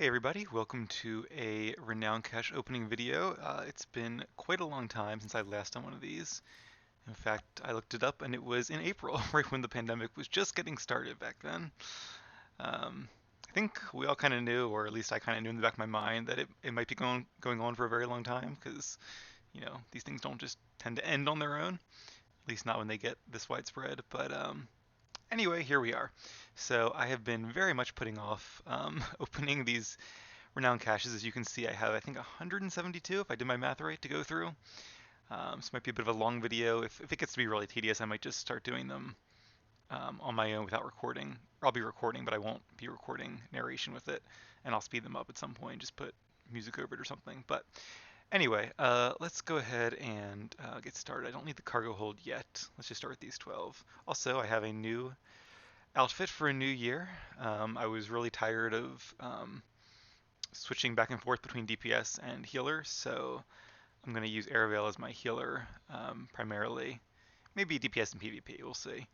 Hey everybody, welcome to a Renown Cache opening video. It's been quite a long time since I last done one of these. In fact, I looked it up and it was in April, right when the pandemic was just getting started back then. I think we all kind of knew, or at least I kind of knew in the back of my mind, that it might be going on for a very long time because, these things don't just tend to end on their own, at least not when they get this widespread. But anyway, here we are. So I have been very much putting off opening these Renown caches. As you can see, I have, I think, 172, if I did my math right, to go through. So it might be a bit of a long video. If it gets to be really tedious, I might just start doing them on my own without recording. Or I'll be recording, but I won't be recording narration with it, and I'll speed them up at some point, just put music over it or something. But anyway, let's go ahead and get started. I don't need the cargo hold yet. Let's just start with these 12. Also, I have a new outfit for a new year. I was really tired of switching back and forth between DPS and healer, so I'm going to use Airveil as my healer primarily. Maybe DPS and PvP, we'll see.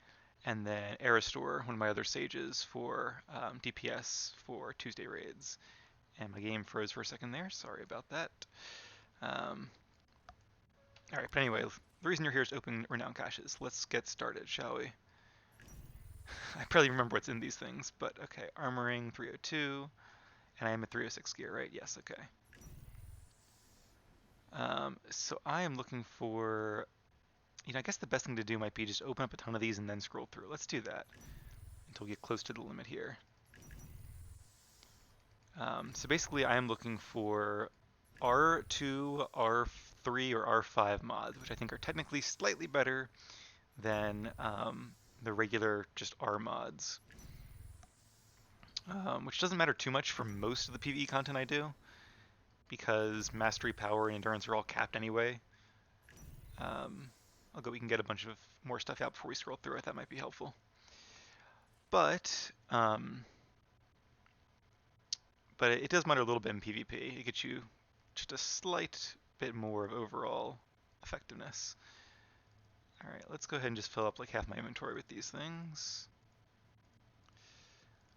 And then SWTOR, one of my other sages, for DPS for Tuesday raids. And my game froze for a second there, sorry about that. Alright, but anyway, the reason you're here is to open Renown Caches. Let's get started, shall we? I barely remember what's in these things, but okay. Armoring 302, and I am at 306 gear, right? Yes, okay. So I am looking for, I guess the best thing to do might be just open up a ton of these and then scroll through. Let's do that until we get close to the limit here. So basically I am looking for R2, R3, or R5 mods, which I think are technically slightly better than the regular just R mods. Which doesn't matter too much for most of the PvE content I do, because mastery, power, and endurance are all capped anyway. We can get a bunch of more stuff out before we scroll through it. That might be helpful. But it does matter a little bit in PvP. It gets you just a slight bit more of overall effectiveness. All right, let's go ahead and just fill up like half my inventory with these things.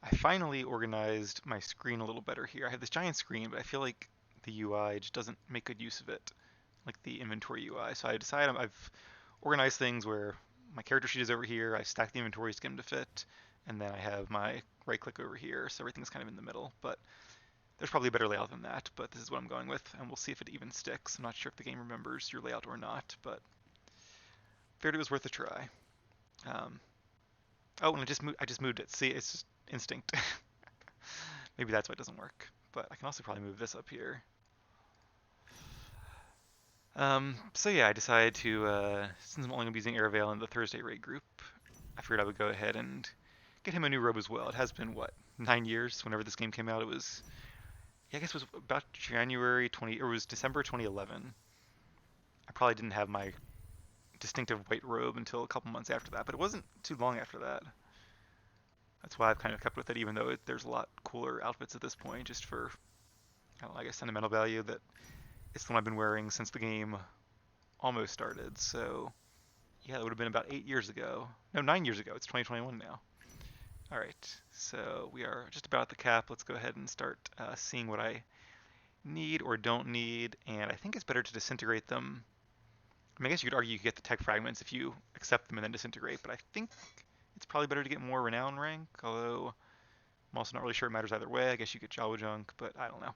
I finally organized my screen a little better here. I have this giant screen, but I feel like the UI just doesn't make good use of it, like the inventory UI. So I decided I've organized things where my character sheet is over here, I stack the inventories to get them to fit, and then I have my right click over here, so everything's kind of in the middle. But there's probably a better layout than that, but this is what I'm going with, and we'll see if it even sticks. I'm not sure if the game remembers your layout or not, but figured it was worth a try. Oh, and I just moved it. See, it's just instinct. Maybe that's why it doesn't work. But I can also probably move this up here. So yeah, I decided to, since I'm only going to be using Airveil in the Thursday raid group, I figured I would go ahead and get him a new robe as well. It has been, what, 9 years? Whenever this game came out, it was, yeah, I guess it was about it was December 2011. I probably didn't have my distinctive white robe until a couple months after that, but it wasn't too long after that. That's why I've kind of kept with it, even though there's a lot cooler outfits at this point, just for, I don't know, I guess sentimental value, that it's the one I've been wearing since the game almost started. So yeah, that would have been about 8 years ago. No, 9 years ago. It's 2021 now. All right, so we are just about at the cap. Let's go ahead and start seeing what I need or don't need, and I think it's better to disintegrate them. I mean, I guess you could argue you could get the tech fragments if you accept them and then disintegrate, but I think it's probably better to get more renown rank, although I'm also not really sure it matters either way. I guess you get Jawa junk, but I don't know.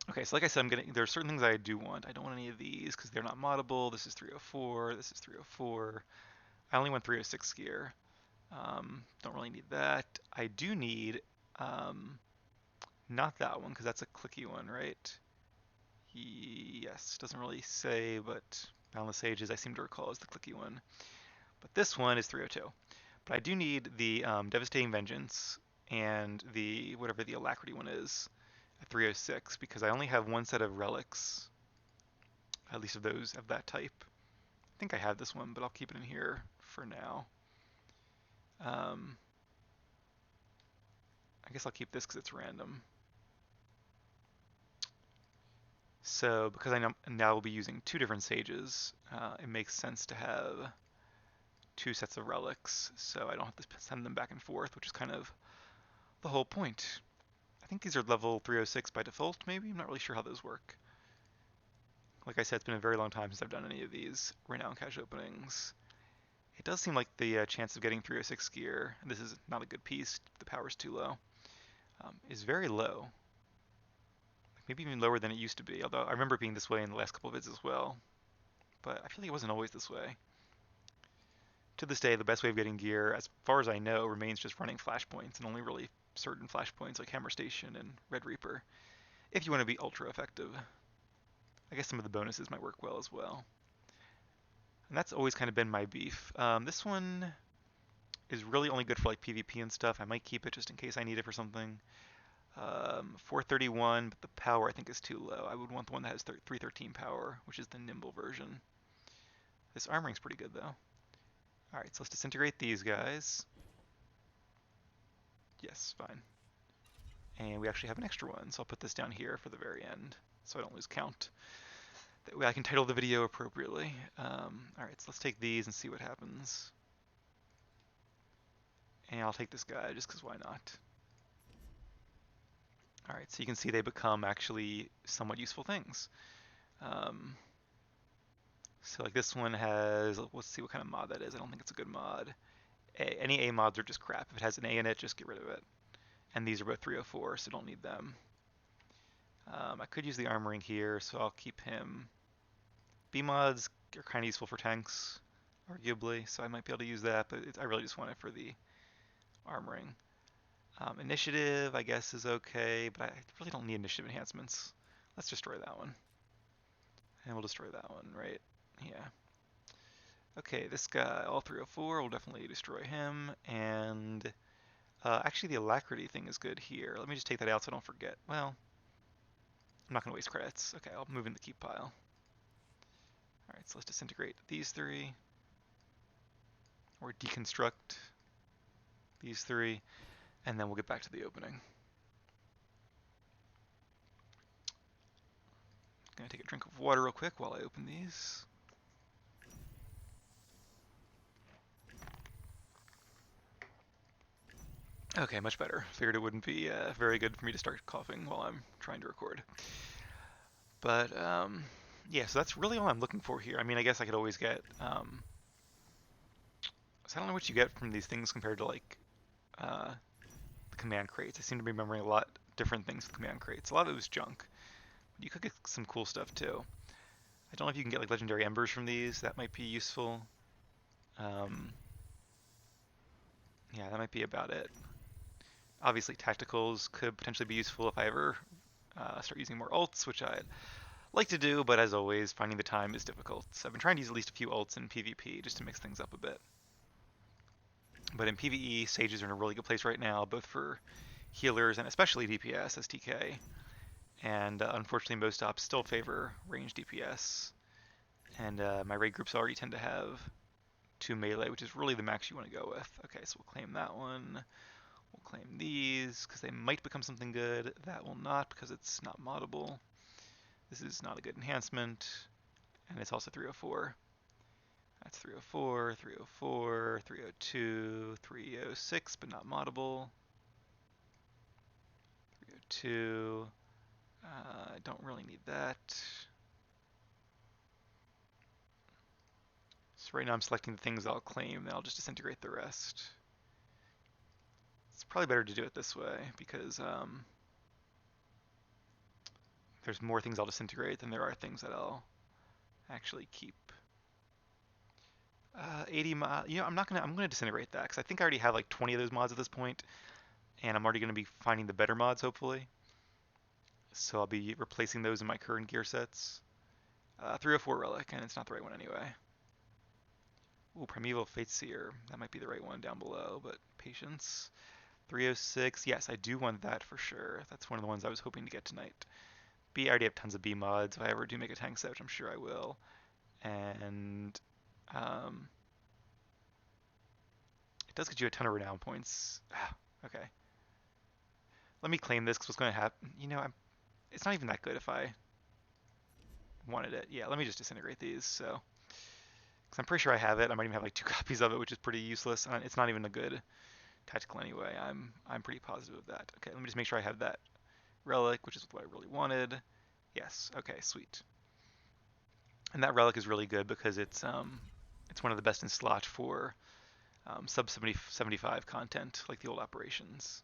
Okay, so like I said, there are certain things I do want. I don't want any of these because they're not moddable. This is 304. This is 304. I only want 306 gear. Don't really need that. I do need not that one because that's a clicky one, right? Yes, doesn't really say, but Boundless Sages I seem to recall is the clicky one. But this one is 302. But I do need the Devastating Vengeance and the whatever the Alacrity one is at 306 because I only have one set of relics, at least of those of that type. I think I have this one, but I'll keep it in here for now. I guess I'll keep this because it's random. So because I now will be using two different sages, it makes sense to have two sets of relics, so I don't have to send them back and forth, which is kind of the whole point. think these are level 306 by default, maybe? I'm not really sure how those work. Like I said, it's been a very long time since I've done any of these Renown Cache openings. It does seem like the chance of getting 306 gear, and this is not a good piece, the power's too low, is very low. Maybe even lower than it used to be, although I remember it being this way in the last couple of vids as well. But I feel like it wasn't always this way. To this day, the best way of getting gear, as far as I know, remains just running flashpoints, and only really certain flashpoints like Hammer Station and Red Reaper, if you want to be ultra effective. I guess some of the bonuses might work well as well. And that's always kind of been my beef. This one is really only good for like PvP and stuff. I might keep it just in case I need it for something. 431, but the power I think is too low. I would want the one that has 313 power, which is the nimble version. This armoring's pretty good though. Alright, so let's disintegrate these guys. Yes, fine. And we actually have an extra one, so I'll put this down here for the very end, so I don't lose count. That way I can title the video appropriately. Alright, so let's take these and see what happens. And I'll take this guy just because why not? Alright, so you can see they become actually somewhat useful things. So like this one has, let's see what kind of mod that is. I don't think it's a good mod. Any A mods are just crap. If it has an A in it, just get rid of it. And these are both 304, so don't need them. I could use the armoring here, so I'll keep him. B mods are kind of useful for tanks, arguably, so I might be able to use that, but I really just want it for the armoring. Initiative, I guess, is okay, but I really don't need initiative enhancements. Let's destroy that one. And we'll destroy that one, right? Yeah. Okay, this guy, all 304, we'll definitely destroy him. And actually, the alacrity thing is good here. Let me just take that out so I don't forget. Well, I'm not going to waste credits. Okay, I'll move in the keep pile. Alright, so let's disintegrate these three. Or deconstruct these three. And then we'll get back to the opening. Gonna take a drink of water real quick while I open these. Okay, much better. Figured it wouldn't be very good for me to start coughing while I'm trying to record. But yeah, so that's really all I'm looking for here. I mean, I guess I could always get. So I don't know what you get from these things compared to like the command crates. I seem to be remembering a lot different things with command crates. A lot of it was junk. But you could get some cool stuff too. I don't know if you can get like legendary embers from these. That might be useful. Yeah, that might be about it. Obviously, tacticals could potentially be useful if I ever start using more ults, which I'd like to do, but as always, finding the time is difficult. So I've been trying to use at least a few ults in PvP just to mix things up a bit. But in PvE, sages are in a really good place right now, both for healers and especially DPS, STK. And unfortunately, most ops still favor ranged DPS. And my raid groups already tend to have 2 melee, which is really the max you want to go with. Okay, so we'll claim that one. We'll claim these, because they might become something good. That will not, because it's not moddable. This is not a good enhancement. And it's also 304. That's 304, 304, 302, 306, but not moddable. 302. I don't really need that. So right now I'm selecting the things I'll claim, and I'll just disintegrate the rest. It's probably better to do it this way, because there's more things I'll disintegrate than there are things that I'll actually keep. 80 mod. You know, I'm gonna disintegrate that because I think I already have like 20 of those mods at this point, and I'm already gonna be finding the better mods hopefully. So I'll be replacing those in my current gear sets. 304 relic, and it's not the right one anyway. Ooh, Primeval Fateseer. That might be the right one down below, but patience. 306. Yes, I do want that for sure. That's one of the ones I was hoping to get tonight. B, I already have tons of B mods. If I ever do make a tank set, which I'm sure I will. And it does get you a ton of renown points. Okay. Let me claim this because what's going to happen, you know, it's not even that good if I wanted it. Yeah, let me just disintegrate these. So, because I'm pretty sure I have it. I might even have like 2 copies of it, which is pretty useless. It's not even a good tactical anyway. I'm pretty positive of that. Okay, let me just make sure I have that relic, which is what I really wanted. Yes, okay, sweet. And that relic is really good because it's one of the best in slot for sub 75 content, like the old operations.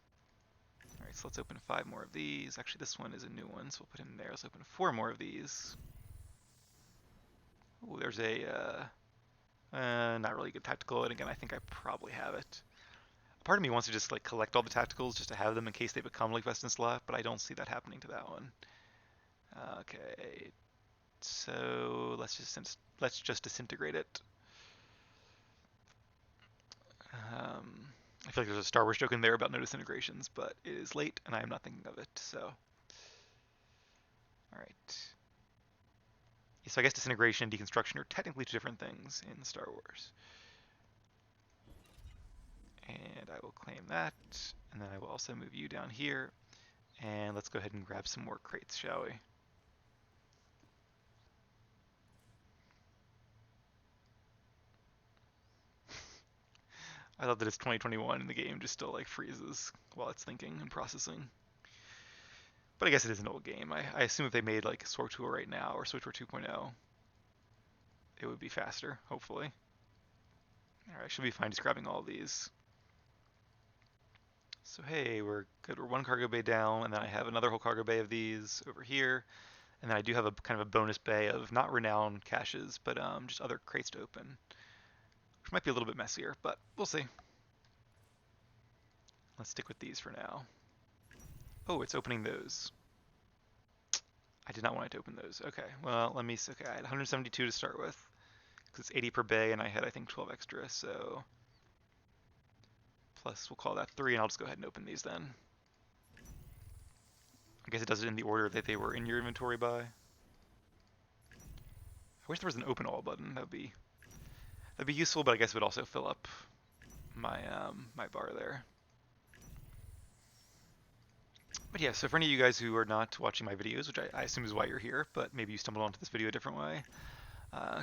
All right, so let's open 5 more of these. Actually, this one is a new one, so we'll put it in there. Let's open 4 more of these. Ooh, there's a not really good tactical, and again, I think I probably have it. Part of me wants to just like collect all the tacticals just to have them in case they become like best in slot, but I don't see that happening to that one. Okay, so let's just disintegrate it. I feel like there's a Star Wars joke in there about no disintegrations, but it is late and I am not thinking of it. So, all right. Yeah, so I guess disintegration and deconstruction are technically 2 different things in Star Wars. And I will claim that, and then I will also move you down here. And let's go ahead and grab some more crates, shall we? I love that it's 2021 and the game just still like freezes while it's thinking and processing. But I guess it is an old game. I assume if they made like SWTOR right now or SWTOR 2.0, it would be faster, hopefully. Alright, should be fine just grabbing all these. So hey, we're good. We're 1 cargo bay down, and then I have another whole cargo bay of these over here. And then I do have a kind of a bonus bay of not Renown caches, but just other crates to open. Which might be a little bit messier, but we'll see. Let's stick with these for now. Oh, it's opening those. I did not want it to open those. Okay, well, let me, okay, I had 172 to start with, because it's 80 per bay, and I had, I think, 12 extra, so plus we'll call that 3, and I'll just go ahead and open these then. I guess it does it in the order that they were in your inventory by. I wish there was an open all button. That'd be useful, but I guess it would also fill up my my bar there. But yeah, so for any of you guys who are not watching my videos, which I assume is why you're here, but maybe you stumbled onto this video a different way.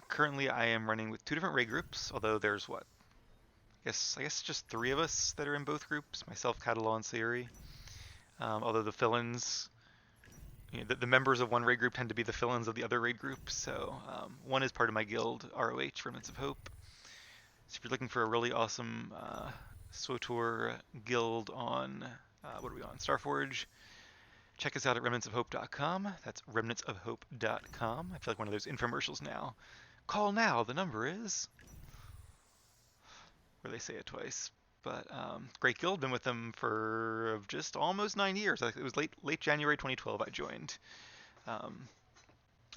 Currently, I am running with 2 different raid groups, although there's what? I guess just 3 of us that are in both groups, myself, Catalan, and Sayuri. Although the fill-ins, you know, the members of one raid group tend to be the fill-ins of the other raid group. So one is part of my guild, ROH, Remnants of Hope. So if you're looking for a really awesome SWTOR guild on, what are we on, Starforge, check us out at remnantsofhope.com. That's remnantsofhope.com. I feel like one of those infomercials now. Call now, the number is... where they say it twice. But great guild, been with them for just almost 9 years. It was late January 2012 I joined.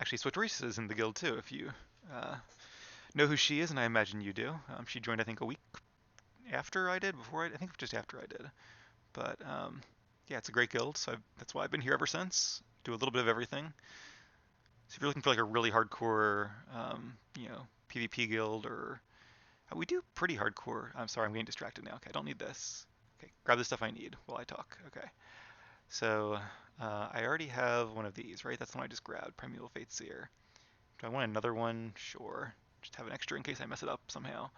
Actually, SWTOR is in the guild too, if you know who she is, and I imagine you do. She joined, I think, a week after I did, I think just after I did. But yeah, it's a great guild, so that's why I've been here ever since. Do a little bit of everything. So if you're looking for like a really hardcore, you know, PvP guild, or we do pretty hardcore. I'm sorry, I'm getting distracted now. Okay, I don't need this. Okay, grab the stuff I need while I talk. Okay. So I already have one of these, right? That's the one I just grabbed, Primeval Fateseer. Do I want another one? Sure. Just have an extra in case I mess it up somehow.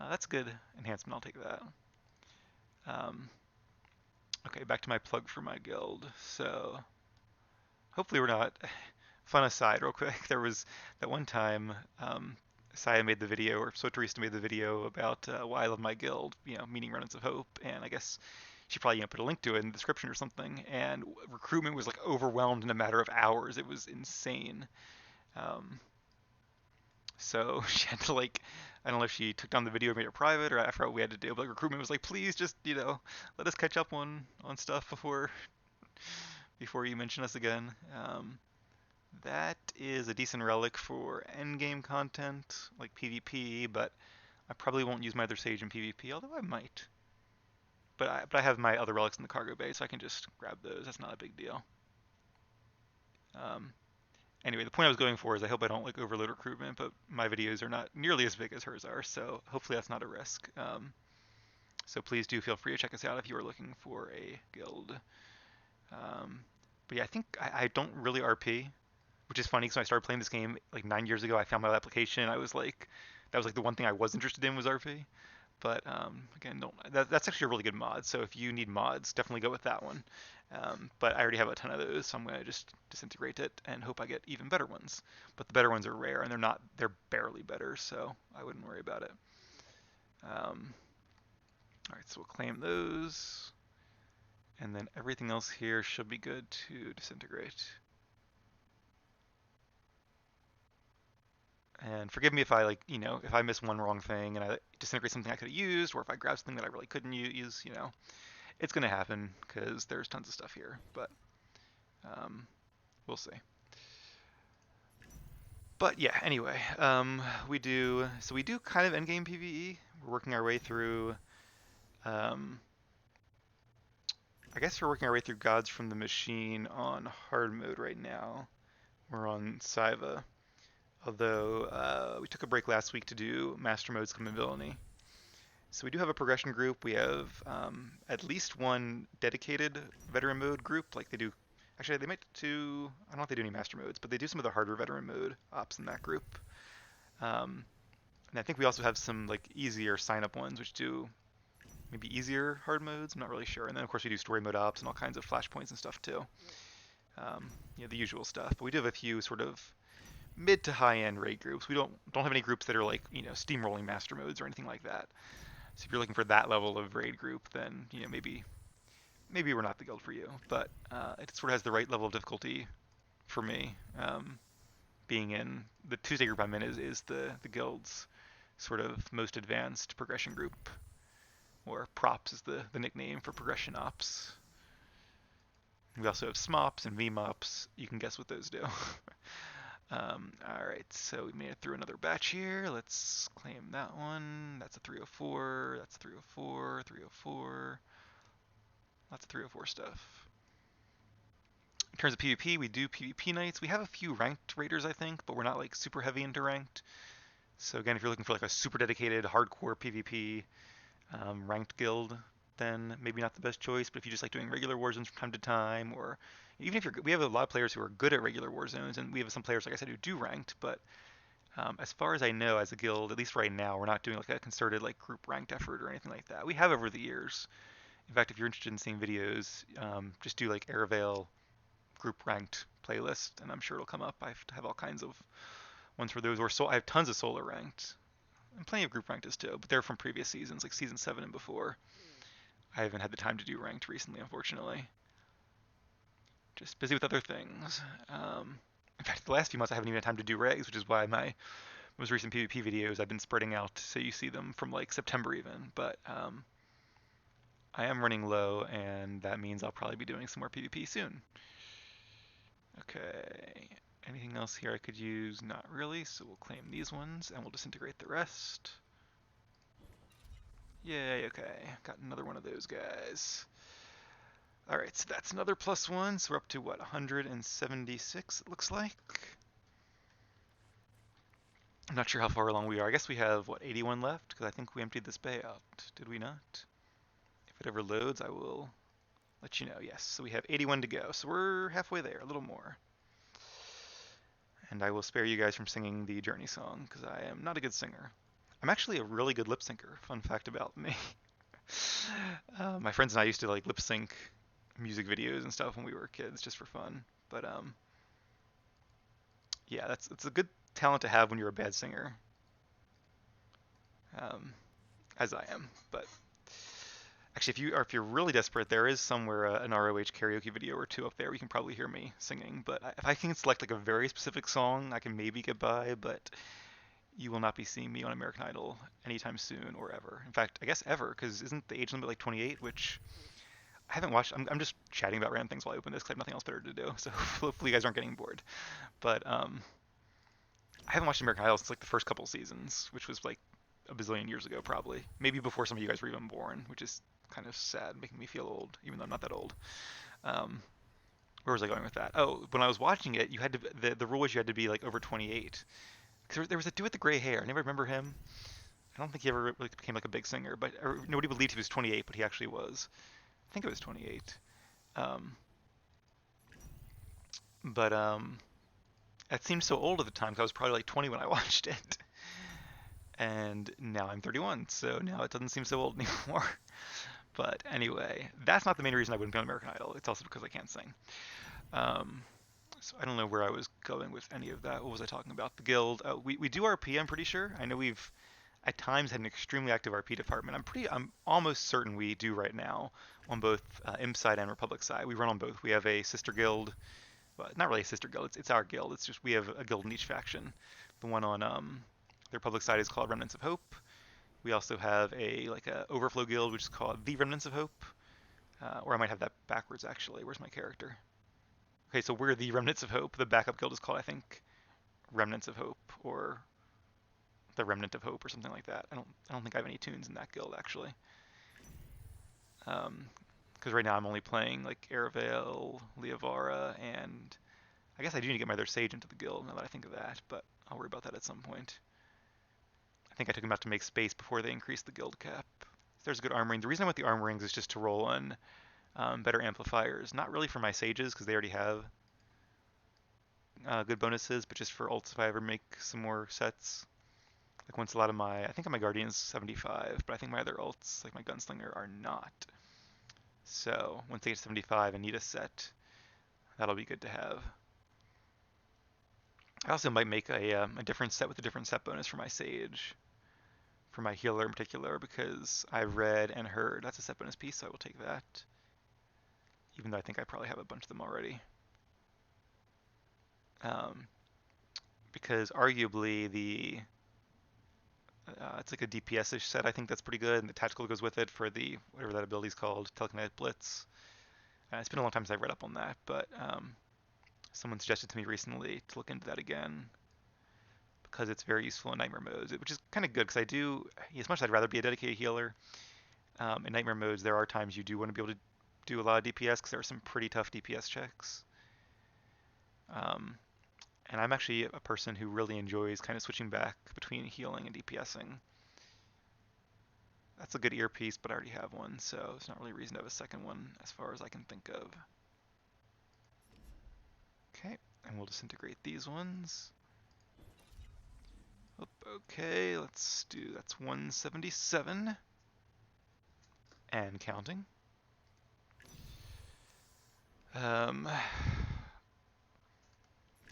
That's good enhancement. I'll take that. Okay, back to my plug for my guild. So hopefully we're not... Fun aside, real quick. There was that one time Saya made the video, or SWTOR made the video about why I love my guild, you know, meaning Remnants of Hope, and I guess she probably, you know, put a link to it in the description or something, and recruitment was like overwhelmed in a matter of hours. It was insane. So she had to like, I don't know if she took down the video and made it private, or I forgot what we had to do, but like, recruitment was like, please just, you know, let us catch up on stuff before you mention us again. That is a decent relic for endgame content, like PvP, but I probably won't use my other Sage in PvP, although I might. But I have my other relics in the cargo bay, so I can just grab those. That's not a big deal. Anyway, the point I was going for is I hope I don't like overload recruitment, but my videos are not nearly as big as hers are, so hopefully that's not a risk. So please do feel free to check us out if you are looking for a guild. But yeah, I think I don't really RP, which is funny because when I started playing this game like 9 years ago, I found my application. I was like, that was like the one thing I was interested in was RP. But again, don't. That's actually a really good mod. So if you need mods, definitely go with that one. But I already have a ton of those, so I'm gonna just disintegrate it and hope I get even better ones. But the better ones are rare, and they're not. They're barely better, so I wouldn't worry about it. All right, so we'll claim those, and then everything else here should be good to disintegrate. And forgive me if I if I miss one wrong thing and I disintegrate something I could have used, or if I grab something that I really couldn't use, it's gonna happen because there's tons of stuff here. But um, we'll see. But yeah, anyway, we do kind of endgame PvE. We're working our way through. Um, I guess we're working our way through Gods from the Machine on hard mode right now. We're on Saiva, although we took a break last week to do Master Mode's Come and Villainy. So we do have a progression group. We have at least one dedicated veteran mode group, like they do. Actually, they might do. I don't know if they do any master modes, but they do some of the harder veteran mode ops in that group. And I think we also have some like easier sign up ones, which do maybe easier hard modes. I'm not really sure. And then of course we do story mode ops and all kinds of flashpoints and stuff too. The usual stuff. But we do have a few sort of mid to high end raid groups. We don't have any groups that are like steamrolling master modes or anything like that. So if you're looking for that level of raid group, then maybe we're not the guild for you. But it sort of has the right level of difficulty for me. Being in the Tuesday group I'm in is the guild's sort of most advanced progression group, or props is the nickname for progression ops. We also have SMOPs and VMOPs. You can guess what those do. Alright, so we made it through another batch here. Let's claim that one. That's a 304. That's a 304. 304. Lots of 304 stuff. In terms of PvP, we do PvP nights. We have a few ranked raiders, I think, but we're not like super heavy into ranked. So again, if you're looking for like a super dedicated hardcore PvP ranked guild, then maybe not the best choice. But if you just like doing regular war zones from time to time, or even if we have a lot of players who are good at regular war zones, and we have some players, like I said, who do ranked. But as far as I know, as a guild, at least right now, we're not doing like a concerted like group ranked effort or anything like that. We have over the years. In fact, if you're interested in seeing videos, just do like Airvale group ranked playlist, and I'm sure it'll come up. I have all kinds of ones for those. Or I have tons of solo ranked, and plenty of group ranked too. But they're from previous seasons, like season 7 and before. I haven't had the time to do ranked recently, unfortunately. Just busy with other things. In fact, the last few months I haven't even had time to do regs, which is why my most recent PvP videos I've been spreading out so you see them from like September even. But I am running low, and that means I'll probably be doing some more PvP soon. Okay, anything else here I could use? Not really, so we'll claim these ones and we'll disintegrate the rest. Yay, okay, got another one of those guys. Alright, so that's another +1, so we're up to what, 176 it looks like? I'm not sure how far along we are. I guess we have, what, 81 left? Because I think we emptied this bay out. Did we not? If it ever loads, I will let you know. Yes, so we have 81 to go, so we're halfway there, a little more. And I will spare you guys from singing the Journey song, because I am not a good singer. I'm actually a really good lip syncer, fun fact about me. My friends and I used to like lip sync music videos and stuff when we were kids, just for fun. But yeah, it's a good talent to have when you're a bad singer, as I am. But actually, if you're really desperate, there is somewhere an ROH karaoke video or two up there. You can probably hear me singing. But if I can select like a very specific song, I can maybe get by. But you will not be seeing me on American Idol anytime soon or ever. In fact, I guess ever, because isn't the age limit like 28? Which I haven't watched. I'm just chatting about random things while I open this because I have nothing else better to do. So hopefully you guys aren't getting bored. But I haven't watched American Idol since like the first couple seasons, which was like a bazillion years ago, probably. Maybe before some of you guys were even born, which is kind of sad, making me feel old, even though I'm not that old. Where was I going with that? Oh, when I was watching it, you had to the rule was you had to be like over 28. Because there was a dude with the gray hair. I never remember him. I don't think he ever really became like a big singer, but nobody believed he was 28, but he actually was. I think it was 28. But it seemed so old at the time because I was probably like 20 when I watched it. and now I'm 31, so now it doesn't seem so old anymore. But anyway, that's not the main reason I wouldn't be on American Idol. It's also because I can't sing. Um, so I don't know where I was going with any of that. What was I talking about? The guild. We do RP. I'm pretty sure. I know we've at times had an extremely active RP department. I'm almost certain we do right now on both Imp side and Republic side. We run on both. We have a sister guild. Well, not really a sister guild. It's our guild. It's just we have a guild in each faction. The one on the Republic side is called Remnants of Hope. We also have a overflow guild, which is called the Remnants of Hope. Or I might have that backwards actually. Where's my character? Okay, so we're the Remnants of Hope. The backup guild is called, I think, Remnants of Hope or the Remnant of Hope or something like that. I don't think I have any tunes in that guild actually. Because right now I'm only playing like Aravale, Leovara, and I guess I do need to get my other sage into the guild now that I think of that, but I'll worry about that at some point. I think I took them out to make space before they increased the guild cap. There's a good armor ring. The reason I want the armor rings is just to roll on better amplifiers. Not really for my sages because they already have good bonuses, but just for ults if I ever make some more sets. Like once a lot of I think my Guardian's 75, but I think my other ults, like my Gunslinger, are not. So once they get 75 and need a set, that'll be good to have. I also might make a different set with a different set bonus for my Sage, for my healer in particular, because I've read and heard that's a set bonus piece, so I will take that. Even though I think I probably have a bunch of them already. Because arguably it's like a DPS-ish set. I think that's pretty good, and the tactical goes with it for the whatever that ability's called, Telekinetic Blitz. It's been a long time since I've read up on that, but someone suggested to me recently to look into that again because it's very useful in nightmare modes, which is kind of good because I do, as much as I'd rather be a dedicated healer, in nightmare modes there are times you do want to be able to do a lot of DPS because there are some pretty tough DPS checks. And I'm actually a person who really enjoys kind of switching back between healing and DPSing. That's a good earpiece, but I already have one, so there's not really a reason to have a second one as far as I can think of. Okay, and we'll disintegrate these ones. Okay, let's do, that's 177. And counting.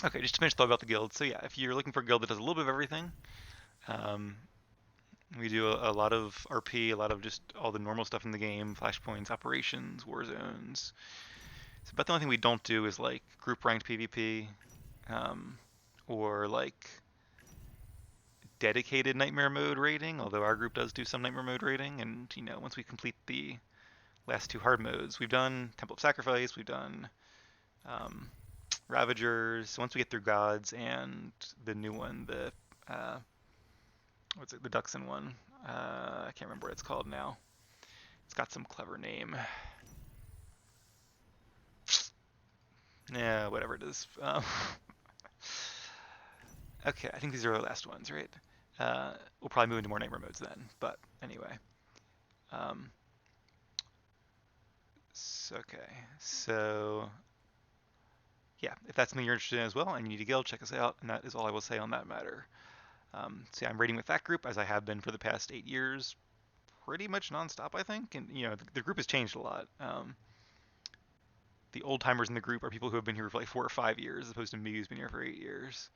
Okay, just to finish thought about the guild. So yeah, if you're looking for a guild that does a little bit of everything, we do a lot of RP, a lot of just all the normal stuff in the game, flashpoints, operations, war zones. So, but the only thing we don't do is like group ranked PvP, or like dedicated nightmare mode raiding. Although our group does do some nightmare mode raiding, and once we complete the last two hard modes, we've done Temple of Sacrifice, we've done Ravagers. So once we get through Gods and the new one, the what's it, the Duxon one? I can't remember what it's called now. It's got some clever name. Yeah, whatever it is. Okay, I think these are the last ones, right? We'll probably move into more nightmare modes then. But anyway. Okay, so yeah, if that's something you're interested in as well and you need a guild, check us out. And that is all I will say on that matter. So yeah, I'm raiding with that group as I have been for the past 8 years, pretty much nonstop, I think. And the group has changed a lot. The old timers in the group are people who have been here for like 4 or 5 years, as opposed to me who's been here for 8 years.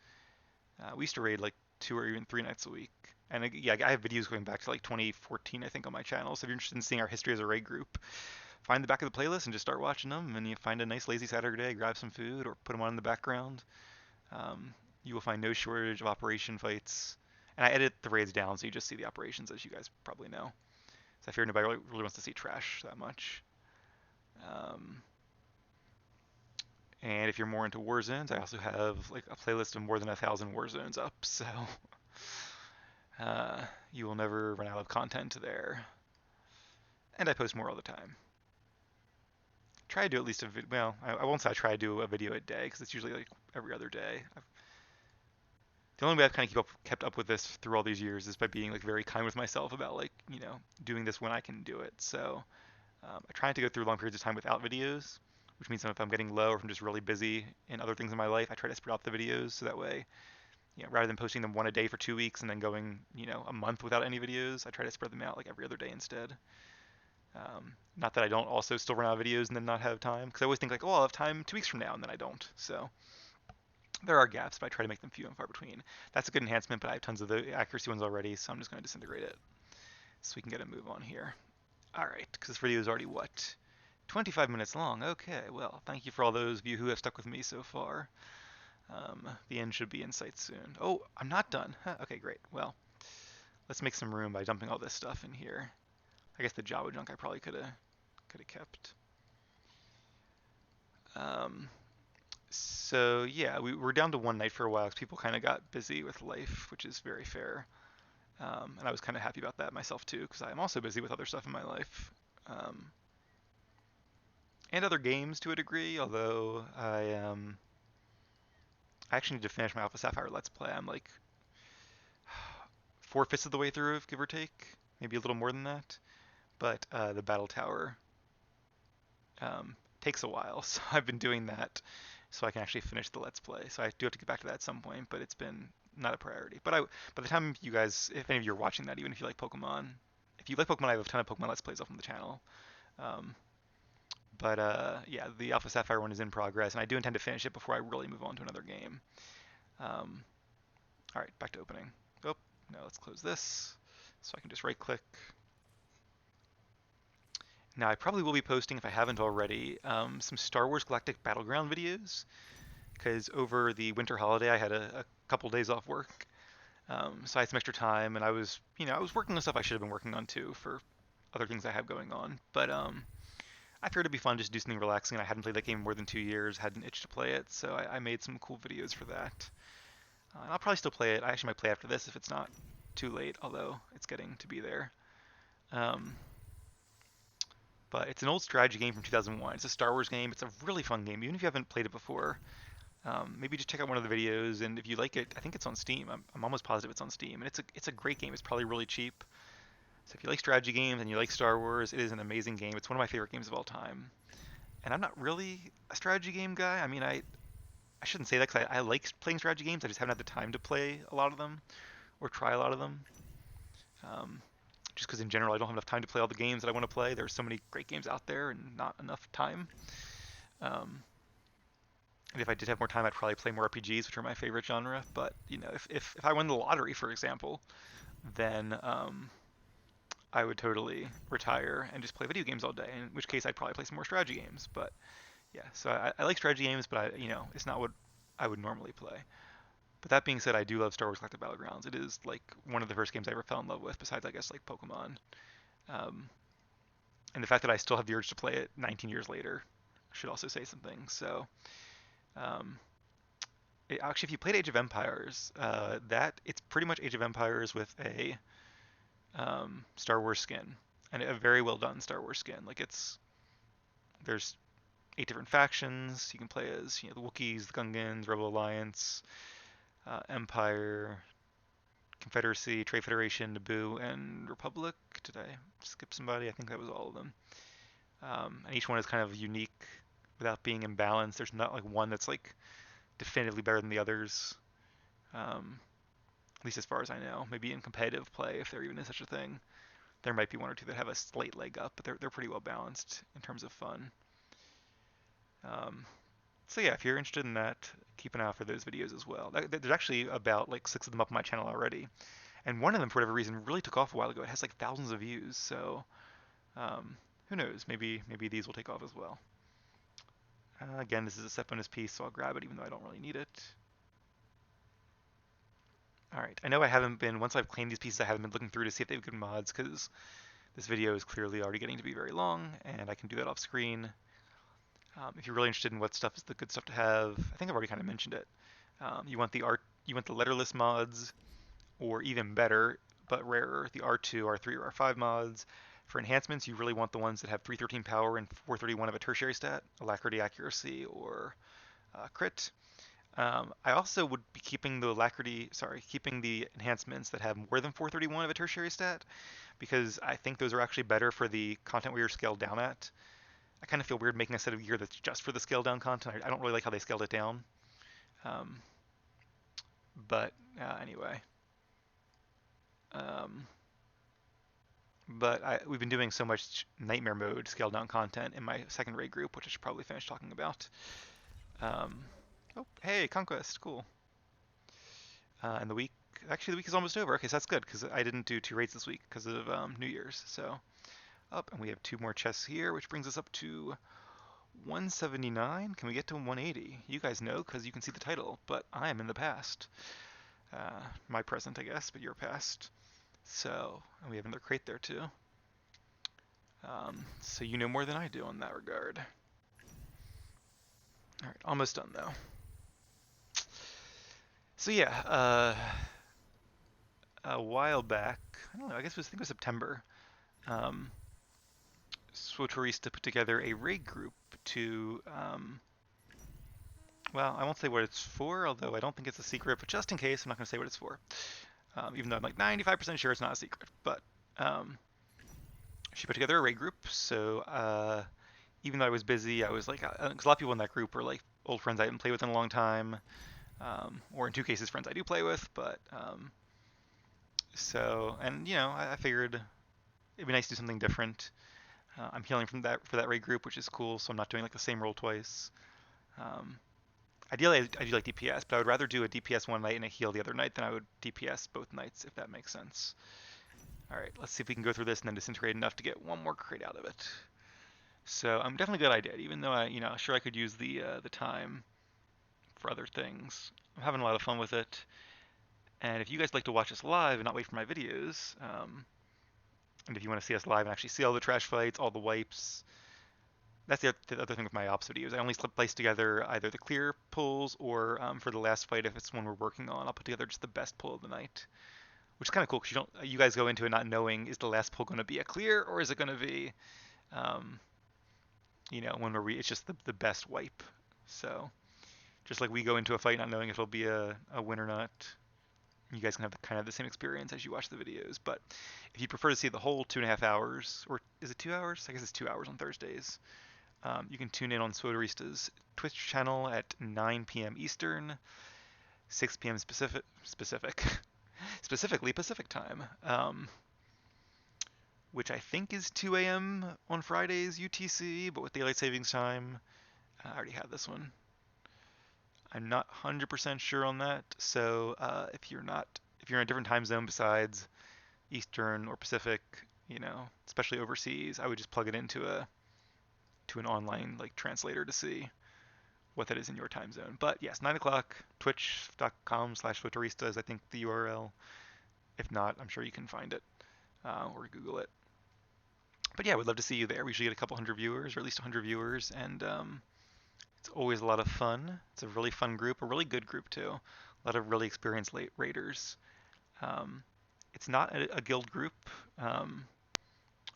We used to raid like 2 or even 3 nights a week. And yeah, I have videos going back to like 2014, I think, on my channel. So if you're interested in seeing our history as a raid group, find the back of the playlist and just start watching them. And you find a nice lazy Saturday, grab some food, or put them on in the background. You will find no shortage of operation fights. And I edit the raids down so you just see the operations, as you guys probably know. So I fear nobody really wants to see trash that much. And if you're more into war zones, I also have like a playlist of more than 1,000 war zones up. So you will never run out of content there. And I post more all the time. Try to do at least well, I won't say I try to do a video a day because it's usually like every other day. The only way I've kind of kept up with this through all these years is by being like very kind with myself about like doing this when I can do it. So I try not to go through long periods of time without videos, which means that if I'm getting low or if I'm just really busy in other things in my life, I try to spread out the videos so that way rather than posting them one a day for 2 weeks and then going, a month without any videos, I try to spread them out like every other day instead. Not that I don't also still run out of videos and then not have time, because I always think like, oh, I'll have time 2 weeks from now, and then I don't. So there are gaps, but I try to make them few and far between. That's a good enhancement, but I have tons of the accuracy ones already, so I'm just going to disintegrate it so we can get a move on here. All right, because this video is already, what, 25 minutes long. Okay, well, thank you for all those of you who have stuck with me so far. The end should be in sight soon. Oh, I'm not done. Huh, okay, great. Well, let's make some room by dumping all this stuff in here. I guess the Java junk I probably could have kept. So yeah, we were down to one night for a while because people kind of got busy with life, which is very fair. And I was kind of happy about that myself too, because I'm also busy with other stuff in my life. And other games to a degree, although I actually need to finish my Alpha Sapphire Let's Play. I'm like 4/5 of the way through, give or take, maybe a little more than that. But the Battle Tower takes a while, so I've been doing that so I can actually finish the Let's Play. So I do have to get back to that at some point, but it's been not a priority. But by the time you guys, if any of you are watching that, even if you like Pokemon, if you like Pokemon, I have a ton of Pokemon Let's Plays up on the channel. Um, yeah, the Alpha Sapphire one is in progress, and I do intend to finish it before I really move on to another game. All right, back to opening. Oh, no, let's close this so I can just right-click. Now, I probably will be posting, if I haven't already, some Star Wars Galactic Battleground videos, because over the winter holiday I had a couple days off work, so I had some extra time, and I was working on stuff I should have been working on too for other things I have going on. But I figured it'd be fun just to do something relaxing. I hadn't played that game more than 2 years, had an itch to play it, so I made some cool videos for that. And I'll probably still play it. I actually might play after this if it's not too late, although it's getting to be there. But it's an old strategy game from 2001. It's a Star Wars game. It's a really fun game, even if you haven't played it before. Maybe just check out one of the videos, and if you like it, I think it's on Steam. I'm almost positive it's on Steam, and it's a great game. It's probably really cheap. So if you like strategy games and you like Star Wars, it is an amazing game. It's one of my favorite games of all time. And I'm not really a strategy game guy. I mean, I shouldn't say that because I like playing strategy games. I just haven't had the time to play a lot of them or try a lot of them. Just because in general I don't have enough time to play all the games that I want to play. There's so many great games out there and not enough time. And if I did have more time, I'd probably play more RPGs, which are my favorite genre. But if I won the lottery, for example, then I would totally retire and just play video games all day. In which case, I'd probably play some more strategy games. But yeah, so I like strategy games, but it's not what I would normally play. But that being said, I do love Star Wars Galactic Battlegrounds. It is like one of the first games I ever fell in love with, besides I guess like Pokemon. And the fact that I still have the urge to play it 19 years later should also say something. So, actually, if you played Age of Empires, it's pretty much Age of Empires with a Star Wars skin, and a very well done Star Wars skin. Like there's 8 different factions you can play as. The Wookiees, the Gungans, Rebel Alliance, Empire, Confederacy, Trade Federation, Naboo, and Republic. Did I skip somebody? I think that was all of them. And each one is kind of unique without being imbalanced. There's not like one that's like definitively better than the others. At least as far as I know. Maybe in competitive play, if there even is such a thing, there might be one or two that have a slight leg up, but they're pretty well balanced in terms of fun. So yeah, if you're interested in that, keep an eye out for those videos as well. There's actually about like 6 of them up on my channel already, and one of them, for whatever reason, really took off a while ago. It has like thousands of views, so who knows? Maybe these will take off as well. Again, this is a set bonus piece, so I'll grab it even though I don't really need it. All right, I know I haven't been, once I've claimed these pieces, I haven't been looking through to see if they have good mods, because this video is clearly already getting to be very long, and I can do that off screen. If you're really interested in what stuff is the good stuff to have, I think I've already kind of mentioned it. You want the letterless mods, or even better, but rarer, the R2, R3, or R5 mods. For enhancements, you really want the ones that have 313 power and 431 of a tertiary stat, alacrity, accuracy, or crit. I also would be keeping the enhancements that have more than 431 of a tertiary stat, because I think those are actually better for the content we are scaled down at. I kind of feel weird making a set of gear that's just for the scaled down content. I don't really like how they scaled it down. But anyway. Um, but we've been doing so much nightmare mode scaled down content in my second raid group, which I should probably finish talking about. Um, oh, hey, Conquest, cool. And actually the week is almost over. Okay, so that's good because I didn't do 2 raids this week because of New Year's. So up, and we have 2 more chests here, which brings us up to 179. Can we get to 180? You guys know because you can see the title, but I am in the past. My present, I guess, but your past. So, and we have another crate there too. So you know more than I do in that regard. All right, almost done though. So yeah, a while back, I don't know, I think it was September. Um, SWTOR put together a raid group to, well, I won't say what it's for, although I don't think it's a secret, but just in case, I'm not going to say what it's for. Even though I'm like 95% sure it's not a secret. But she put together a raid group, so even though I was busy, I was like, because a lot of people in that group were like old friends I hadn't played with in a long time, or in 2 cases, friends I do play with, but so, and you know, I figured it'd be nice to do something different. I'm healing from that for that raid group, which is cool, so I'm not doing like the same role twice. Um, Ideally, I do like DPS, but I would rather do a DPS one night and a heal the other night than I would DPS both nights, if that makes sense. All right, let's see if we can go through this and then disintegrate enough to get 1 more crate out of it. So I'm definitely glad I did, even though sure I could use the time for other things. I'm having a lot of fun with it. And if you guys like to watch us live and not wait for my videos, and if you want to see us live and actually see all the trash fights, all the wipes, that's the other thing with my ops videos. I only place together either the clear pulls or for the last fight, if it's one we're working on, I'll put together just the best pull of the night, which is kind of cool because you guys go into it not knowing, is the last pull going to be a clear or is it going to be, um, it's just the best wipe. So just like we go into a fight not knowing if it'll be a win or not, you guys can have kind of the same experience as you watch the videos. But if you prefer to see the whole 2.5 hours, or is it 2 hours? I guess it's 2 hours on Thursdays. You can tune in on SWTORista's Twitch channel at 9 p.m. Eastern, 6 p.m. Specifically Pacific time, which I think is 2 a.m. on Fridays UTC, but with daylight savings time, I already had this one. I'm not 100% sure on that, so if you're in a different time zone besides Eastern or Pacific, especially overseas, I would just plug it into an online like translator to see what that is in your time zone. But yes, 9 o'clock, twitch.com/SWTORista is I think the URL. If not, I'm sure you can find it or Google it. But yeah, we'd love to see you there. We usually get a couple hundred viewers, or at least 100 viewers, and it's always a lot of fun. It's a really fun group, a really good group too. A lot of really experienced late raiders. It's not a guild group,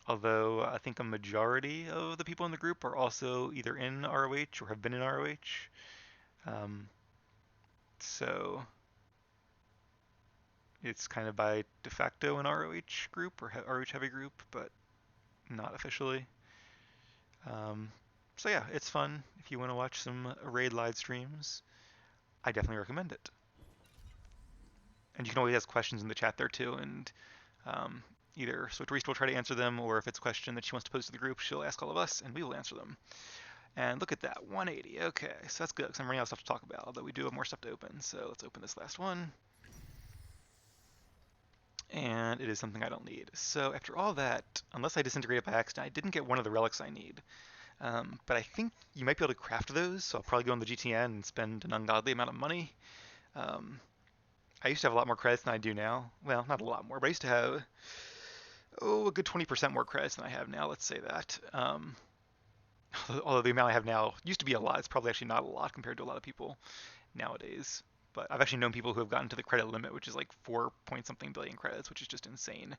although I think a majority of the people in the group are also either in ROH or have been in ROH. So it's kind of by de facto an ROH group or ROH heavy group, but not officially. So yeah, it's fun. If you want to watch some raid live streams, I definitely recommend it. And you can always ask questions in the chat there too, and either SWTORista will try to answer them, or if it's a question that she wants to pose to the group, she'll ask all of us, and we will answer them. And look at that, 180. Okay, so that's good, because I'm running out of stuff to talk about, although we do have more stuff to open. So let's open this last one. And it is something I don't need. So after all that, unless I disintegrate it by accident, I didn't get one of the relics I need. But I think you might be able to craft those, so I'll probably go on the GTN and spend an ungodly amount of money. I used to have a lot more credits than I do now. Well, not a lot more, but I used to have, a good 20% more credits than I have now, let's say that. Although the amount I have now used to be a lot, it's probably actually not a lot compared to a lot of people nowadays. But I've actually known people who have gotten to the credit limit, which is like 4 point something billion credits, which is just insane.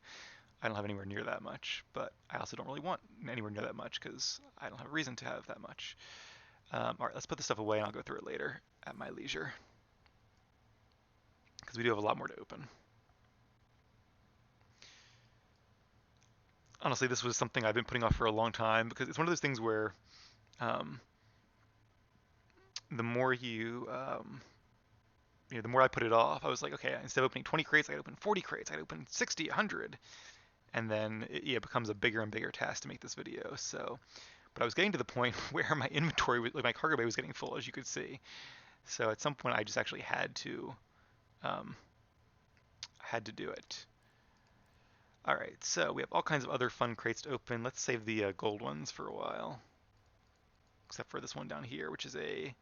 I don't have anywhere near that much, but I also don't really want anywhere near that much because I don't have a reason to have that much. All right, let's put this stuff away and I'll go through it later at my leisure, because we do have a lot more to open. Honestly, this was something I've been putting off for a long time because it's one of those things where the more you the more I put it off, I was like, okay, instead of opening 20 crates, I gotta open 40 crates, I gotta open 60, 100, and then it becomes a bigger and bigger task to make this video. So, but I was getting to the point where my inventory, like my cargo bay, was getting full, as you could see. So at some point, I just actually um, had to do it. All right, so we have all kinds of other fun crates to open. Let's save the gold ones for a while, except for this one down here, which is a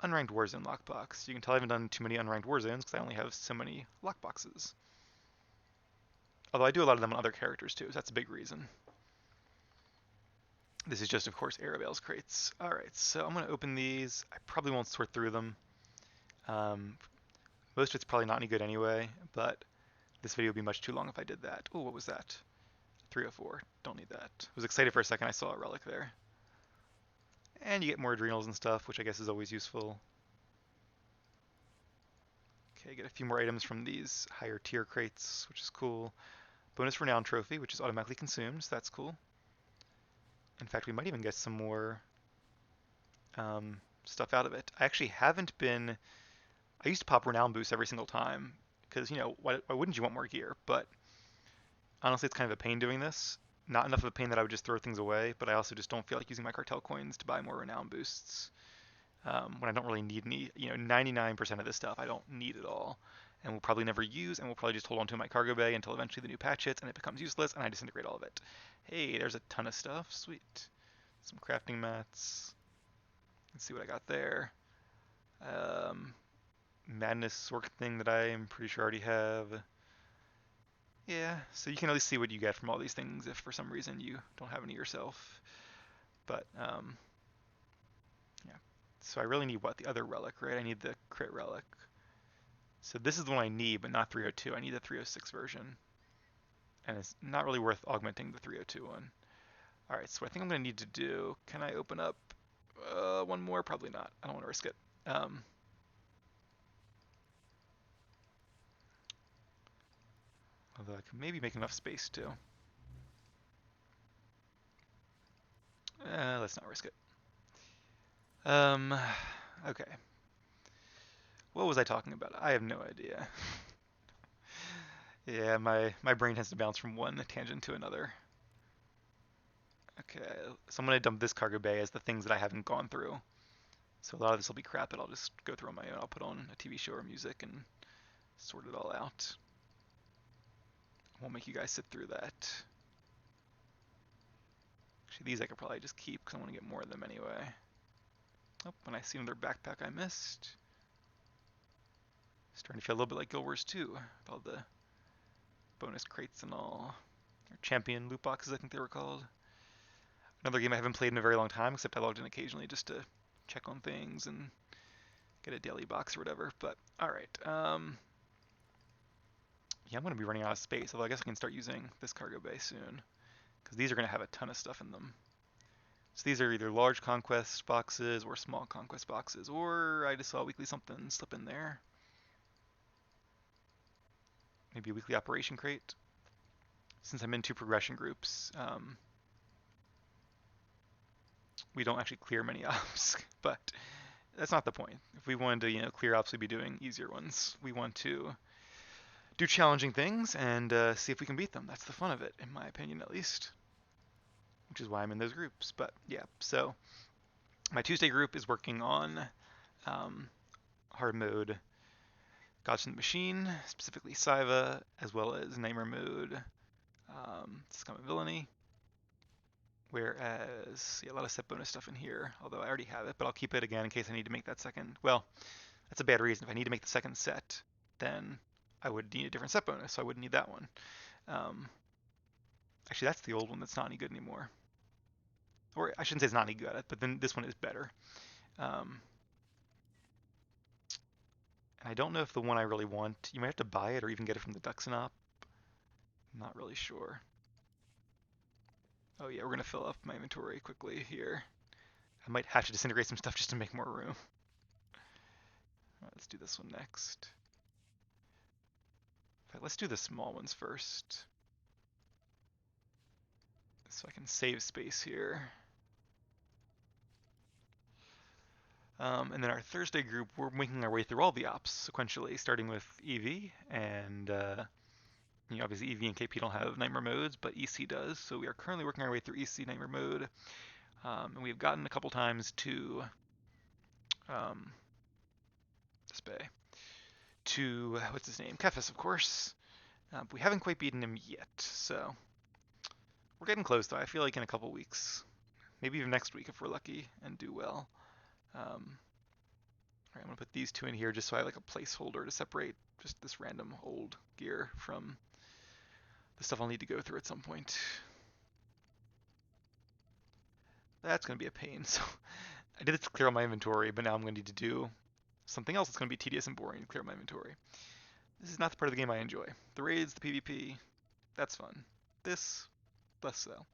unranked Warzone lockbox. You can tell I haven't done too many unranked Warzones because I only have so many lockboxes. Although I do a lot of them on other characters too, so that's a big reason. This is just, of course, Arabelle's crates. All right, so I'm going to open these. I probably won't sort through them. Most of it's probably not any good anyway, but this video would be much too long if I did that. Oh, what was that? 304. Don't need that. I was excited for a second. I saw a relic there. And you get more adrenals and stuff, which I guess is always useful. Okay, get a few more items from these higher tier crates, which is cool. Bonus Renown trophy, which is automatically consumed, so that's cool. In fact, we might even get some more stuff out of it. I actually haven't been... I used to pop Renown boosts every single time, because, why wouldn't you want more gear? But honestly, it's kind of a pain doing this. Not enough of a pain that I would just throw things away, but I also just don't feel like using my cartel coins to buy more Renown boosts. When I don't really need any, 99% of this stuff I don't need at all, and will probably never use, and will probably just hold on to my cargo bay until eventually the new patch hits and it becomes useless and I disintegrate all of it. Hey, there's a ton of stuff. Sweet. Some crafting mats. Let's see what I got there. Madness sort thing that I am pretty sure I already have. Yeah, so you can at least see what you get from all these things if for some reason you don't have any yourself. But, yeah. So I really need, what, the other relic, right? I need the crit relic. So this is the one I need, but not 302. I need the 306 version. And it's not really worth augmenting the 302 one. Alright, so what I think I'm going to need to do, can I open up one more? Probably not. I don't want to risk it. Although I can maybe make enough space too. Let's not risk it. Okay. What was I talking about? I have no idea. Yeah, my brain has to bounce from one tangent to another. Okay, so I'm going to dump this cargo bay as the things that I haven't gone through. So a lot of this will be crap that I'll just go through on my own. I'll put on a TV show or music and sort it all out. I won't make you guys sit through that. Actually, these I could probably just keep because I want to get more of them anyway. Oh, and I see another backpack I missed. Starting to feel a little bit like Guild Wars 2 with all the bonus crates and all. Or champion loot boxes, I think they were called. Another game I haven't played in a very long time, except I logged in occasionally just to check on things and get a daily box or whatever. But alright. Yeah, I'm going to be running out of space, although I guess I can start using this cargo bay soon. Because these are going to have a ton of stuff in them. So these are either large conquest boxes or small conquest boxes, or I just saw a weekly something slip in there. Maybe a weekly operation crate. Since I'm in two progression groups, we don't actually clear many ops, but that's not the point. If we wanted to, clear ops, we'd be doing easier ones. We want to do challenging things and see if we can beat them. That's the fun of it, in my opinion, at least. Which is why I'm in those groups. But yeah, so my Tuesday group is working on hard mode Gods in the Machine, specifically Saiva, as well as Nightmare mode Scum and Villainy. Whereas, yeah, a lot of set bonus stuff in here, although I already have it, but I'll keep it again in case I need to make that second. Well, that's a bad reason. If I need to make the second set, then I would need a different set bonus, so I wouldn't need that one. Actually, that's the old one that's not any good anymore. Or I shouldn't say it's not any good, but then this one is better. And I don't know if the one I really want, you might have to buy it or even get it from the Duxinop. I'm not really sure. Oh yeah, we're gonna fill up my inventory quickly here. I might have to disintegrate some stuff just to make more room. Alright, let's do this one next. In fact, let's do the small ones first. So I can save space here. And then our Thursday group, we're making our way through all the ops sequentially, starting with EV, and obviously EV and KP don't have nightmare modes, but EC does. So we are currently working our way through EC nightmare mode, and we've gotten a couple times to um, this bay to what's his name, Kefis, of course. But we haven't quite beaten him yet, so we're getting close. Though I feel like in a couple weeks, maybe even next week if we're lucky and do well. All right, I'm gonna put these two in here just so I have like a placeholder to separate just this random old gear from the stuff I'll need to go through at some point. That's gonna be a pain. So I did it to clear all my inventory, but now I'm gonna need to do something else that's gonna be tedious and boring to clear my inventory. This is not the part of the game I enjoy. The raids, the PvP, that's fun. This, less so.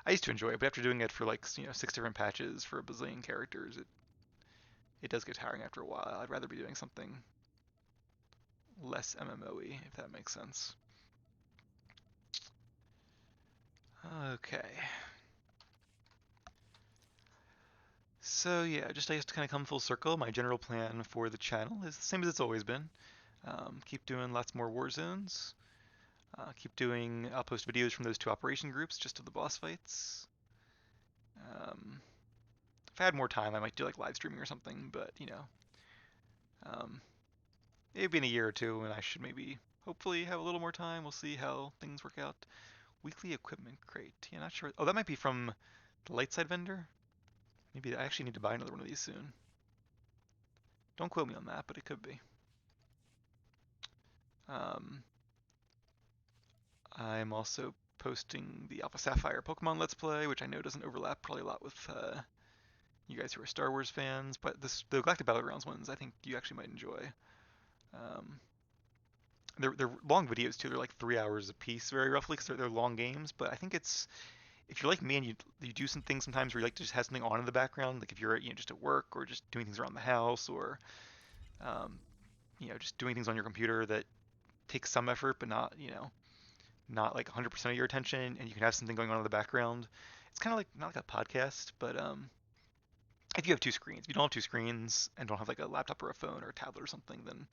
I used to enjoy it, but after doing it for like 6 different patches for a bazillion characters, it does get tiring after a while. I'd rather be doing something less MMO-y, if that makes sense. Okay. So yeah, just I guess to kind of come full circle, my general plan for the channel is the same as it's always been. Keep doing lots more war zones. I'll post videos from those 2 operation groups just of the boss fights. If I had more time, I might do like live streaming or something, but it'd be in a year or two, and I should maybe, hopefully, have a little more time. We'll see how things work out. Weekly equipment crate. Yeah, not sure. Oh, that might be from the light side vendor. Maybe I actually need to buy another one of these soon. Don't quote me on that, but it could be. I'm also posting the Alpha Sapphire Pokemon Let's Play, which I know doesn't overlap probably a lot with you guys who are Star Wars fans, but the Galactic Battlegrounds ones I think you actually might enjoy. Um, they're long videos too. They're like 3 hours a piece, very roughly, because they're long games. But I think it's if you're like me and you do some things sometimes where you like to just have something on in the background, like if you're just at work or just doing things around the house or um, just doing things on your computer that takes some effort, but not like 100% of your attention, and you can have something going on in the background. It's kind of like not like a podcast, but if you have 2 screens, if you don't have 2 screens and don't have like a laptop or a phone or a tablet or something, then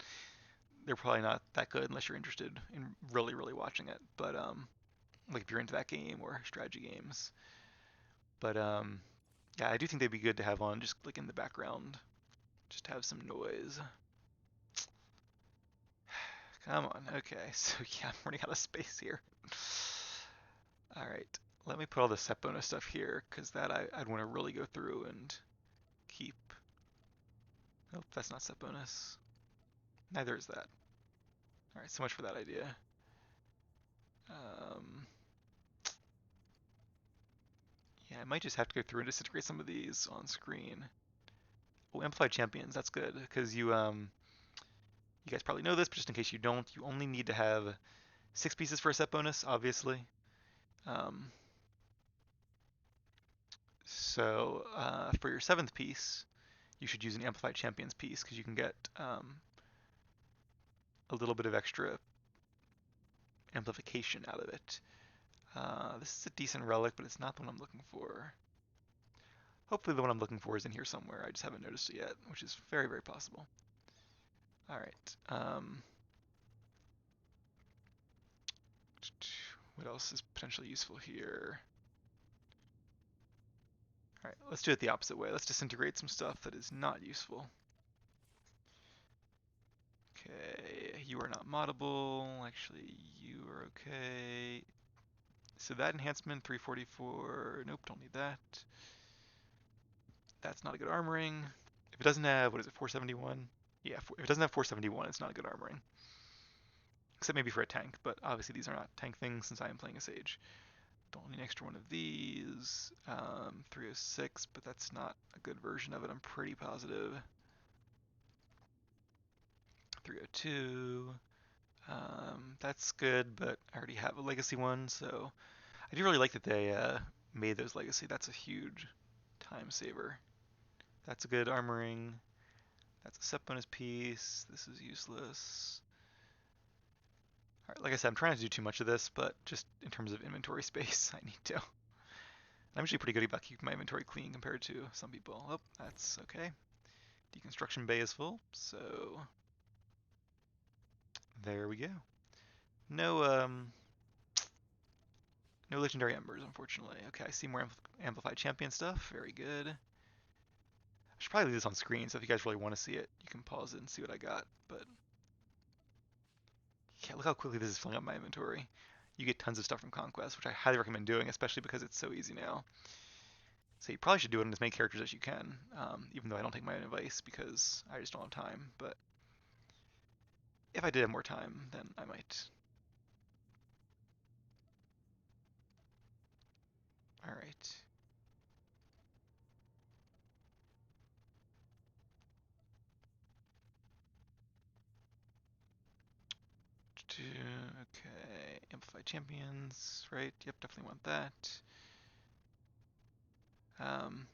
they're probably not that good unless you're interested in really, really watching it. But like if you're into that game or strategy games. But yeah, I do think they'd be good to have on just like in the background, just to have some noise. Come on, okay. So yeah, I'm running out of space here. All right, let me put all the set bonus stuff here because that I'd want to really go through and keep. Nope, that's not set bonus. Neither is that. All right, so much for that idea. Yeah, I might just have to go through and disintegrate some of these on screen. Oh, Amplified Champions, that's good, because you guys probably know this, but just in case you don't, you only need to have 6 pieces for a set bonus, obviously. Um, so for your 7th piece, you should use an Amplified Champions piece, because you can get a little bit of extra amplification out of it. This is a decent relic, but it's not the one I'm looking for. Hopefully the one I'm looking for is in here somewhere. I just haven't noticed it yet, which is very, very possible. All right. What else is potentially useful here? All right, let's do it the opposite way. Let's disintegrate some stuff that is not useful. Okay, you are not moddable. Actually, you are okay. So that enhancement, 344. Nope, don't need that. That's not a good armoring. If it doesn't have, what is it, 471? Yeah, if it doesn't have 471, it's not a good armoring. Except maybe for a tank, but obviously these are not tank things since I am playing a Sage. Don't need an extra one of these. 306, but that's not a good version of it, I'm pretty positive. 302. That's good, but I already have a legacy one, so I do really like that they made those legacy. That's a huge time saver. That's a good armoring. That's a set bonus piece. This is useless. All right, like I said, I'm trying to do too much of this, but just in terms of inventory space, I need to. I'm usually pretty good about keeping my inventory clean compared to some people. Oh, that's okay. Deconstruction bay is full, so there we go. No, no legendary embers, unfortunately. Okay, I see more amplified champion stuff. Very good. I should probably leave this on screen, so if you guys really want to see it, you can pause it and see what I got. But yeah, look how quickly this is filling up my inventory. You get tons of stuff from Conquest, which I highly recommend doing, especially because it's so easy now. So you probably should do it in as many characters as you can, even though I don't take my own advice because I just don't have time. But if I did have more time, then I might. All right. Okay, amplify champions, right? Yep, definitely want that. Um,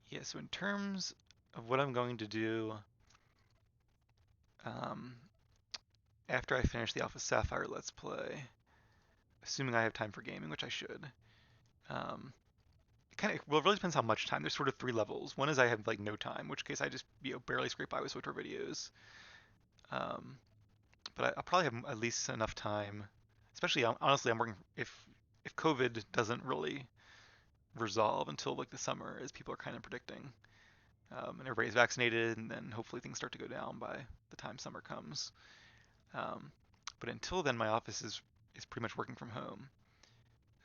yeah, so in terms of what I'm going to do um, after I finish the Alpha Sapphire Let's Play, assuming I have time for gaming, which I should, um, it really depends how much time. There's sort of three levels. One is I have like no time, in which case I just barely scrape by with SWTOR videos. Um, but I'll probably have at least enough time. Especially honestly, I'm working if COVID doesn't really resolve until like the summer, as people are kind of predicting, and everybody's vaccinated, and then hopefully things start to go down by the time summer comes. Um, but until then, my office is pretty much working from home.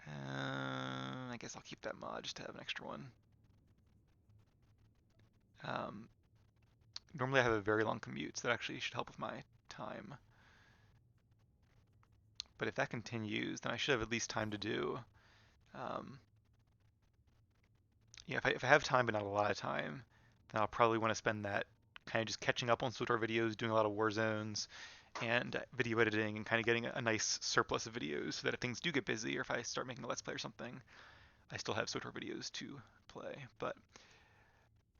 I guess I'll keep that mod just to have an extra one. Um, Normally I have a very long commute, so that actually should help with my time. But if that continues, then I should have at least time to do. Um, if I have time but not a lot of time, then I'll probably want to spend that kind of just catching up on SWTOR videos, doing a lot of war zones, and video editing, and kind of getting a nice surplus of videos so that if things do get busy, or if I start making a Let's Play or something, I still have SWTOR videos to play. But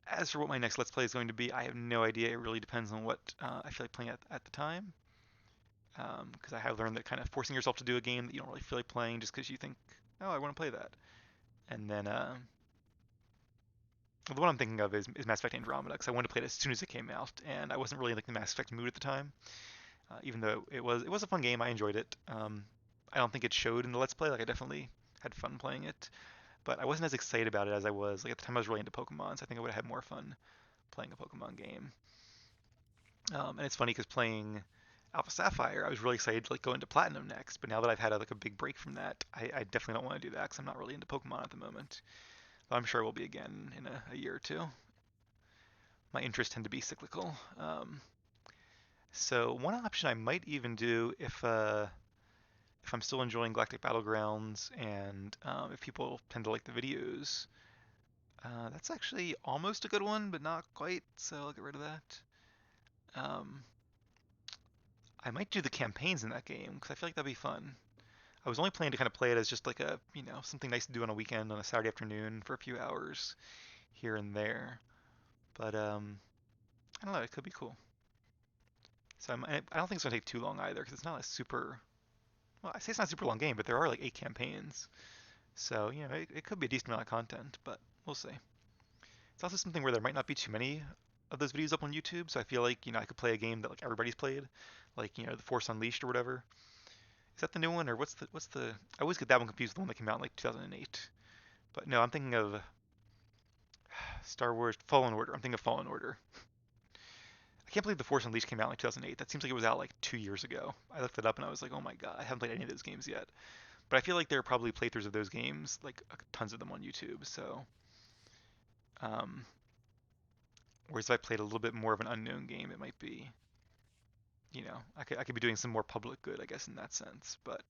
as for what my next Let's Play is going to be, I have no idea. It really depends on what I feel like playing at the time. Because I have learned that kind of forcing yourself to do a game that you don't really feel like playing just because you think, oh, I want to play that. And then the one I'm thinking of is Mass Effect Andromeda, because I wanted to play it as soon as it came out, and I wasn't really in like the Mass Effect mood at the time. Even though it was a fun game, I enjoyed it. I don't think it showed in the Let's Play. Like I definitely had fun playing it, but I wasn't as excited about it as I was. Like at the time, I was really into Pokemon, so I think I would have had more fun playing a Pokemon game. And it's funny because playing Alpha Sapphire, I was really excited to like go into Platinum next. But now that I've had like a big break from that, I definitely don't want to do that because I'm not really into Pokemon at the moment. But I'm sure I will be again in a year or two. My interests tend to be cyclical. So one option I might even do if I'm still enjoying Galactic Battlegrounds and if people tend to like the videos, that's actually almost a good one, but not quite. So I'll get rid of that. Um, I might do the campaigns in that game because I feel like that'd be fun. I was only planning to kind of play it as just like a, something nice to do on a weekend on a Saturday afternoon for a few hours here and there. But I don't know, it could be cool. So I don't think it's gonna take too long either because it's not a super. Well, I say it's not a super long game, but there are like 8 campaigns. So it could be a decent amount of content, but we'll see. It's also something where there might not be too many of those videos up on YouTube, so I feel like I could play a game that like everybody's played, like the Force Unleashed or whatever. Is that the new one, or what's the? I always get that one confused with the one that came out in like 2008. But no, I'm thinking of Star Wars Fallen Order. I'm thinking of Fallen Order. I can't believe the Force Unleashed came out in like 2008. That seems like it was out like 2 years ago. I looked it up and I was like, oh my god, I haven't played any of those games yet. But I feel like there are probably playthroughs of those games, like tons of them on YouTube. So, um, whereas if I played a little bit more of an unknown game, it might be, I could be doing some more public good, I guess, in that sense. But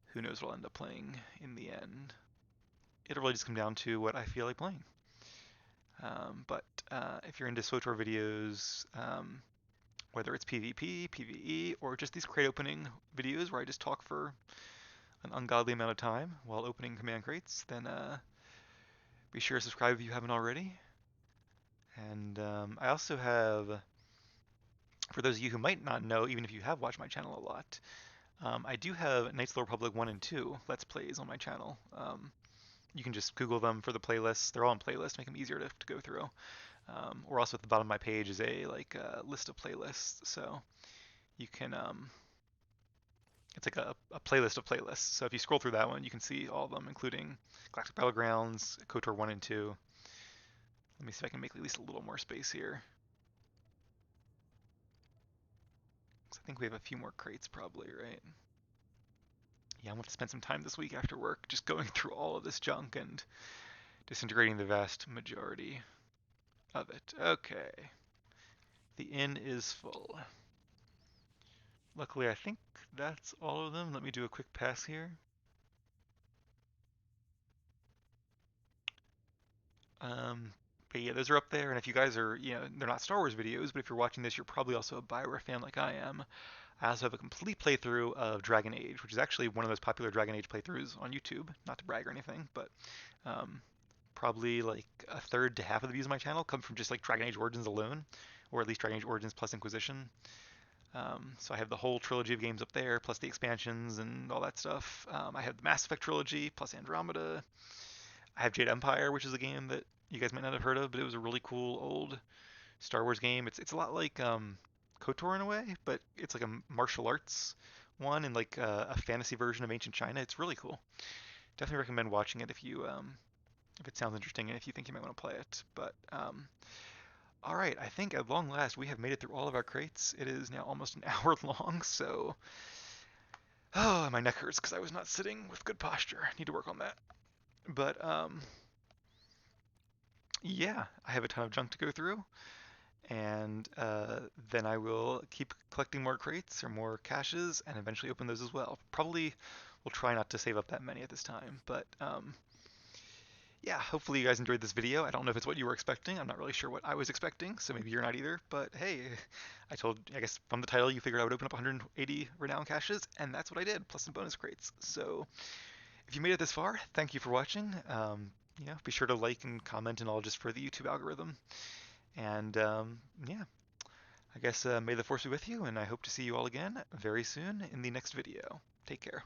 who knows what I'll end up playing in the end. It'll really just come down to what I feel like playing. But if you're into SWTOR videos, whether it's PvP, PvE, or just these crate opening videos where I just talk for an ungodly amount of time while opening command crates, then be sure to subscribe if you haven't already. And I also have, for those of you who might not know, even if you have watched my channel a lot, I do have Knights of the Republic 1 and 2 Let's Plays on my channel. you can just Google them for the playlists. They're all in playlists, make them easier to go through. Or also at the bottom of my page is a list of playlists, so you can it's like a playlist of playlists. So if you scroll through that one, you can see all of them, including Galactic Battlegrounds, KOTOR 1 and 2. Let me see if I can make at least a little more space here. I think we have a few more crates probably, right? Yeah, I'm going to spend some time this week after work just going through all of this junk and disintegrating the vast majority of it. Okay. The inn is full. Luckily, I think that's all of them. Let me do a quick pass here. But yeah, those are up there. And if you guys are, they're not Star Wars videos, but if you're watching this, you're probably also a Bioware fan like I am. I also have a complete playthrough of Dragon Age, which is actually one of those popular Dragon Age playthroughs on YouTube. Not to brag or anything, but um, probably like a third to half of the views of my channel come from just like Dragon Age Origins alone, or at least Dragon Age Origins plus Inquisition. So I have the whole trilogy of games up there, plus the expansions and all that stuff. I have the Mass Effect trilogy, plus Andromeda. I have Jade Empire, which is a game that you guys might not have heard of, but it was a really cool old Star Wars game. It's a lot like KOTOR in a way, but it's like a martial arts one and like a fantasy version of ancient China. It's really cool. Definitely recommend watching it if it sounds interesting and if you think you might want to play it. But all right, I think at long last we have made it through all of our crates. It is now almost an hour long, so oh, my neck hurts because I was not sitting with good posture. I need to work on that. But yeah, I have a ton of junk to go through, and then I will keep collecting more crates or more caches, and eventually open those as well. Probably will try not to save up that many at this time, but yeah, hopefully you guys enjoyed this video. I don't know if it's what you were expecting. I'm not really sure what I was expecting, so maybe you're not either. But hey, I guess from the title you figured I would open up 180 Renown Caches, and that's what I did, plus some bonus crates. So if you made it this far, thank you for watching. Be sure to like and comment and all just for the YouTube algorithm. And yeah, I guess may the force be with you, and I hope to see you all again very soon in the next video. Take care.